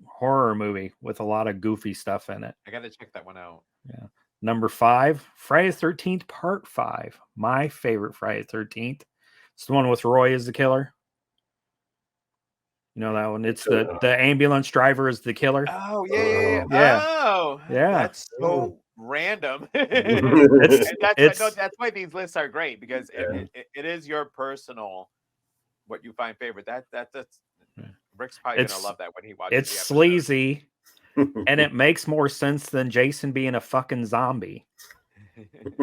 horror movie with a lot of goofy stuff in it. I gotta check that one out. Yeah. Number 5, Friday the 13th Part 5. My favorite Friday the 13th. It's the one with Roy as the killer. You know that one? It's the ambulance driver is the killer. Oh, yeah. Oh, yeah. That's so random. That's why these lists are great, because it is your personal, what you find favorite. That's Rick's probably gonna love that when he watches. It's sleazy, and it makes more sense than Jason being a fucking zombie,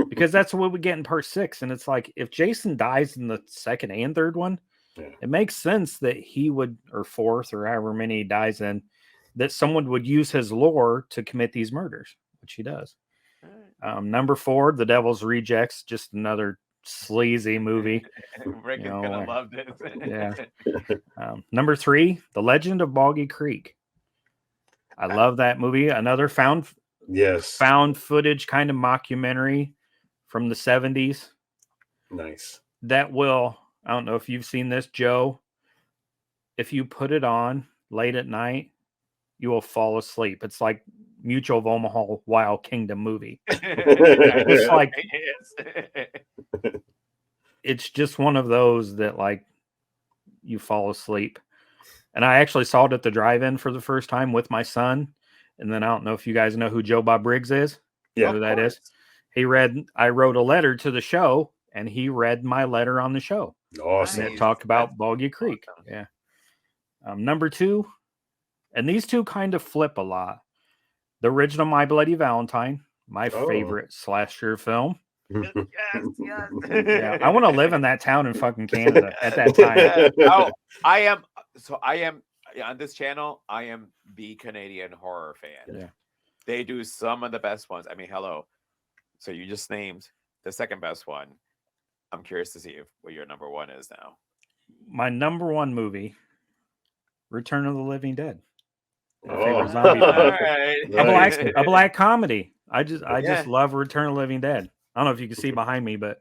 because that's what we get in Part 6. And it's like, if Jason dies in the second and third one, it makes sense that he would, or fourth, or however many he dies in, that someone would use his lore to commit these murders, which he does. Number 4, The Devil's Rejects, just another sleazy movie. Rick is gonna love this. Number 3, The Legend of Boggy Creek. I love that movie. Another found footage kind of mockumentary from the 70s. Nice. That will, I don't know if you've seen this, Joe. If you put it on late at night, you will fall asleep. It's like Mutual of Omaha Wild Kingdom movie. It's like, it's just one of those that, like, you fall asleep. And I actually saw it at the drive-in for the first time with my son. And then I don't know if you guys know who Joe Bob Briggs is. Yeah, who that is. I wrote a letter to the show, and he read my letter on the show. Awesome. And it talked about Boggy Creek. Awesome. Yeah. Number 2, and these two kind of flip a lot. The original My Bloody Valentine, my favorite slasher film. Yes. Yeah, I want to live in that town in fucking Canada at that time. I am on this channel. I am the Canadian horror fan. Yeah. They do some of the best ones. I mean, hello. So you just named the second best one. I'm curious to see what your number 1 is now. My number 1 movie, Return of the Living Dead. My Oh. favorite zombie film. All right. A black comedy. I just love Return of the Living Dead. I don't know if you can see behind me, but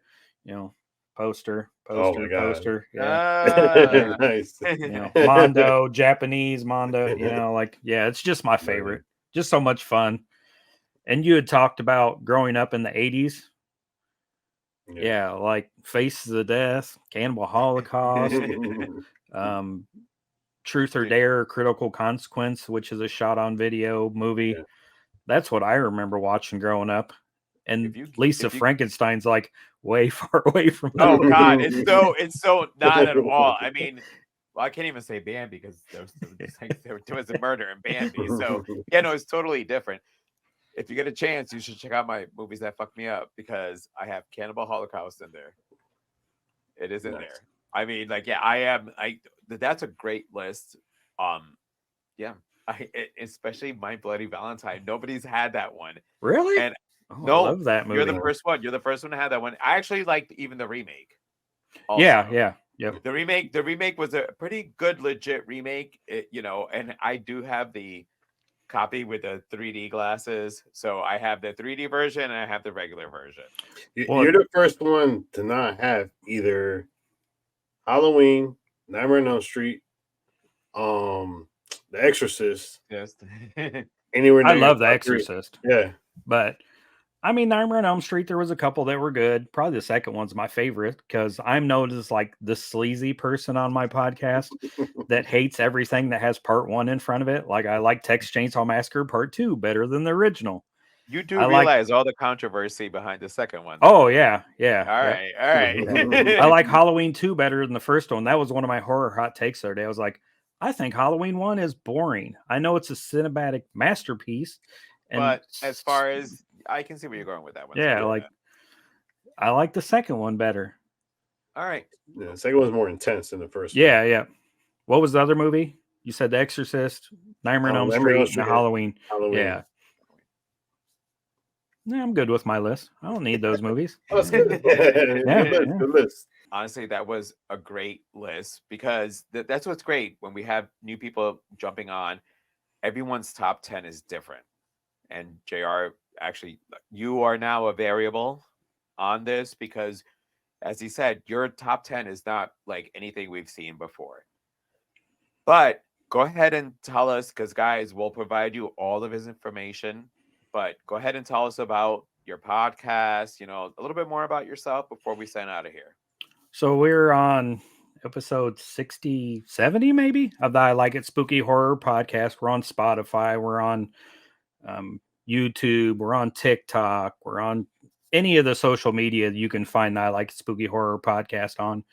poster. Oh my God. Poster. Yeah. Nice. Mondo, Japanese Mondo, it's just my favorite. Just so much fun. And you had talked about growing up in the 80s. Yeah, like Faces of Death, Cannibal Holocaust, Truth or Dare, Critical Consequence, which is a shot on video movie. Yeah. That's what I remember watching growing up. And Lisa if you- Frankenstein's like way far away from Oh that. God, it's so not at all. I mean, I can't even say Bambi because there was a murder in Bambi. So it's totally different. If you get a chance, you should check out my movies that fuck me up because I have Cannibal Holocaust in there. It is in there. I mean, that's a great list. Especially My Bloody Valentine. Nobody's had that one. Really? And no, I love that movie. You're the first one. You're the first one to have that one. I actually liked even the remake. Also. Yeah. The remake was a pretty good, legit remake. And I do have the copy with the 3D glasses. So I have the 3D version and I have the regular version. You're the first one to not have either Halloween, Nightmare on Elm Street, The Exorcist. Yes. Anywhere. I love The Exorcist. Yeah. But I mean, Nightmare on Elm Street, there was a couple that were good. Probably the second one's my favorite because I'm known as like the sleazy person on my podcast that hates everything that has part 1 in front of it. Like I like Texas Chainsaw Massacre part 2 better than the original. You do realize all the controversy behind the second one. Oh, yeah. All right. I like Halloween 2 better than the first one. That was one of my horror hot takes the other day. I was like, I think Halloween 1 is boring. I know it's a cinematic masterpiece. But as far as I can see where you're going with that one. Yeah, I like the second one better. All right. Yeah, the second one's more intense than the first one. Yeah. What was the other movie? You said The Exorcist, Nightmare on Elm Street, and Halloween. Yeah. Yeah, I'm good with my list. I don't need those movies. That's good. Good list. Honestly, that was a great list because that's what's great when we have new people jumping on. Everyone's top 10 is different. And JR, actually, you are now a variable on this because, as he said, your top 10 is not like anything we've seen before. But go ahead and tell us, because guys, we'll provide you all of his information. But go ahead and tell us about your podcast, a little bit more about yourself before we sign out of here. So we're on episode 60, 70 maybe of the I Like It Spooky Horror podcast. We're on Spotify. We're on YouTube. We're on TikTok. We're on any of the social media you can find the I Like It Spooky Horror podcast on.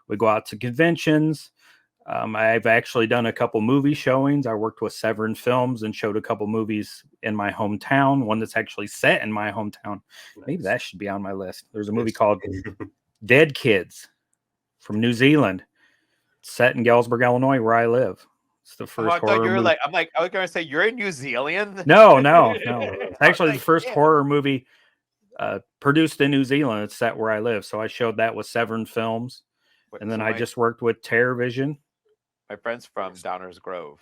We go out to conventions. I've actually done a couple movie showings. I worked with Severin Films and showed a couple movies in my hometown, one that's actually set in my hometown. Nice. Maybe that should be on my list. There's a movie called Dead Kids from New Zealand, set in Galesburg, Illinois, where I live. It's the first horror movie. I was going to say, you're in New Zealand? No. It's actually the first horror movie produced in New Zealand. It's set where I live. So I showed that with Severin Films. And then I just worked with Terror Vision. My friend's from Downers Grove.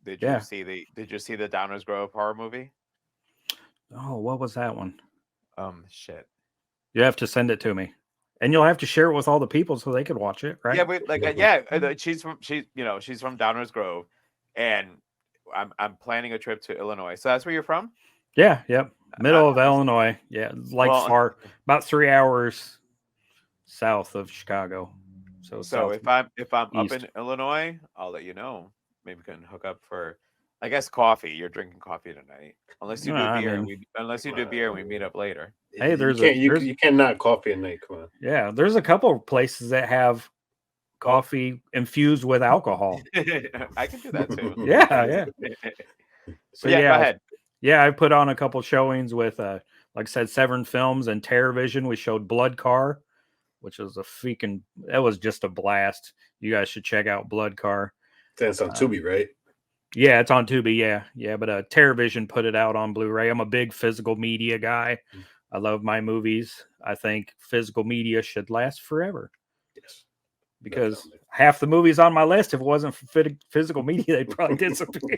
Did you see the Downers Grove horror movie? Oh, what was that one? Shit. You have to send it to me. And you'll have to share it with all the people so they could watch it, right? Yeah, she's from Downers Grove, and I'm planning a trip to Illinois. So that's where you're from? Yeah, yep. Middle of Illinois. Yeah, far, about 3 hours south of Chicago. So if I'm up in Illinois, I'll let you know. Maybe we can hook up for, I guess, coffee. You're drinking coffee tonight, unless you do beer. Unless you do beer, and we meet up later. Hey, you cannot coffee at night. Come on. Yeah, there's a couple of places that have coffee infused with alcohol. I can do that too. Yeah. So Yeah, go ahead. Yeah, I put on a couple showings with, like I said, Severn Films and TerrorVision. We showed Blood Car, which was that was just a blast. You guys should check out Blood Car. That's on Tubi, right? Yeah, it's on Tubi. Yeah. But TerrorVision put it out on Blu-ray. I'm a big physical media guy. I love my movies. I think physical media should last forever. Yes. Because Definitely. half the movies on my list, if it wasn't for physical media, they'd probably disappear.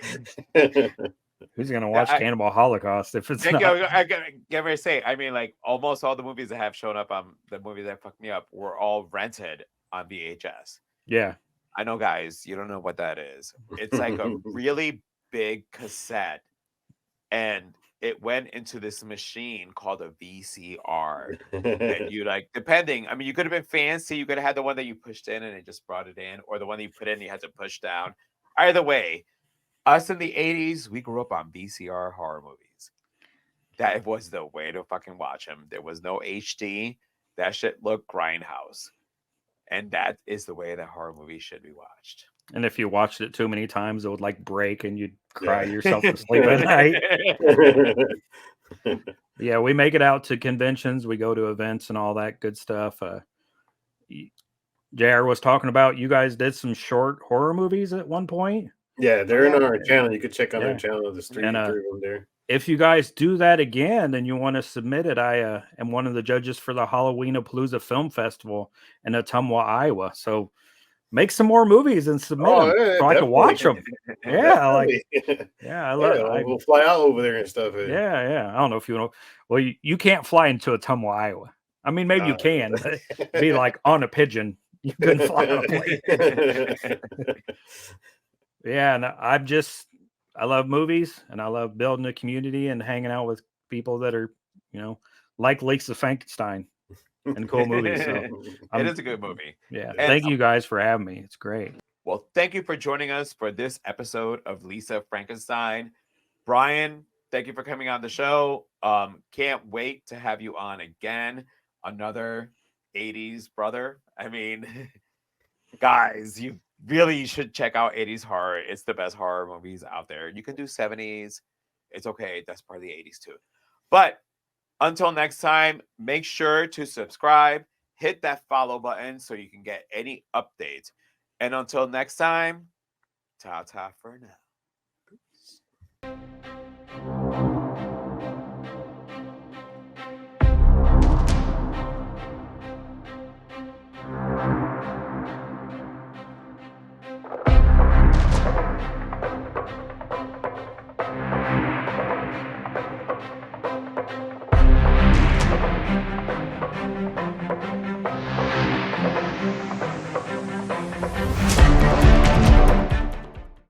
Who's gonna watch Cannibal Holocaust if it's not? I gotta say, I mean, like almost all the movies that have shown up on the movies that fucked me up were all rented on VHS. Yeah. I know, guys, you don't know what that is. It's like a really big cassette, and it went into this machine called a VCR. And you like, depending, I mean, you could have been fancy. You could have had the one that you pushed in and it just brought it in, or the one that you put in and you had to push down. Either way, us in the 80s, we grew up on VCR horror movies. That was the way to fucking watch them. There was no HD. That shit looked grindhouse. And that is the way that horror movies should be watched. And if you watched it too many times, it would like break and you'd cry yourself to sleep at night. Yeah, we make it out to conventions. We go to events and all that good stuff. JR was talking about you guys did some short horror movies at one point. Yeah, they're in our channel. You could check out our channel. There's three of them there. If you guys do that again and you want to submit it, I am one of the judges for the Halloween-a-Palooza Film Festival in Ottumwa, Iowa. So make some more movies and submit them so I can watch them. Yeah, I love. We'll fly out over there and stuff. Yeah. I don't know if you know. Well, you can't fly into Ottumwa, Iowa. I mean, maybe you can, but be like on a pigeon. You couldn't fly on a plane. Yeah, and I love movies and I love building a community and hanging out with people that are, like Lisa Frankenstein and cool movies. So it is a good movie. Yeah. And thank you guys for having me. It's great. Well, thank you for joining us for this episode of Lisa Frankenstein. Brian, thank you for coming on the show. Can't wait to have you on again. Another 80s brother. I mean, guys, you really should check out 80s horror. It's the best horror movies out there. You can do 70s. It's okay. That's part of the 80s too. But until next time, make sure to subscribe, hit that follow button so you can get any updates. And until next time, ta-ta for now.